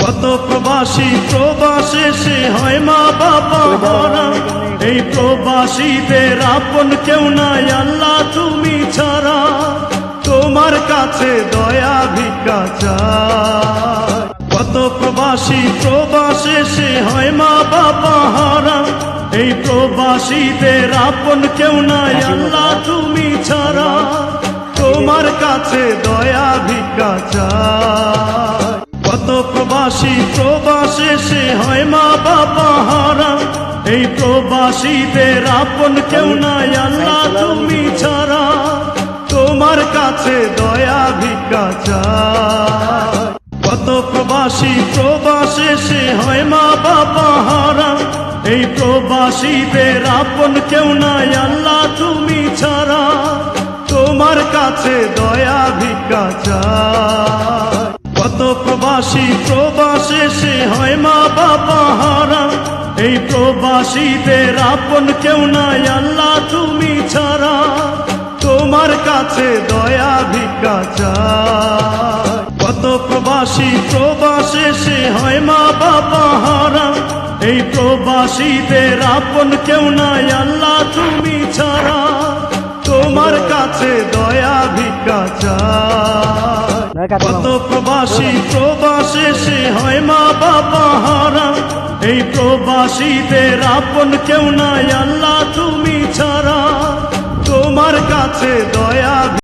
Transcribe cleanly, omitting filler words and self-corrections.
কত প্রবাসী প্রবাসে সে হয় মা বাবা হারা, এই প্রবাসীদের আপন কেউ নাই আল্লাহ তুমি ছাড়া, তোমার কাছে দয়া ভিক্ষা চাই। কত প্রবাসী প্রবাসে সে হয় মা বাবা হারা, এই প্রবাসীদের আপন কেউ নাই আল্লাহ তুমি ছাড়া, তোমার কাছে দয়া ভিক্ষা চাই। কত প্রবাসী প্রবাসে সে হয় মা বাবা হারা, এই প্রবাসীদের আপন কেউ নাই আল্লাহ তুমি ছাড়া, তোমার কাছে দয়া ভিক্ষা চাই। কত প্রবাসী প্রবাসে সে হয় মা বাবা হারা, এই প্রবাসীদের আপন কেউ নাই আল্লাহ তুমি ছাড়া, তোমার কাছে দয়া ভিক্ষা চাই। কত প্রবাসী প্রবাসে সে হয় মা বাবা হারা, এই প্রবাসীদের আপন কেউ নাই আল্লাহ তুমি ছাড়া, তোমার কাছে দয়া ভিক্ষা চাই। কত প্রবাসী প্রবাসে সে হয় মা বাবা হারা, এই প্রবাসীদের আপন কেউ নাই আল্লাহ তুমি ছাড়া, তোমার কাছে দয়া ভিক্ষা চাই। কত প্রবাসী প্রবাসে সে হয় মা বাবা হারা, এই প্রবাসীদের আপন কেউ নাই আল্লাহ তুমি ছাড়া, তোমার কাছে দয়া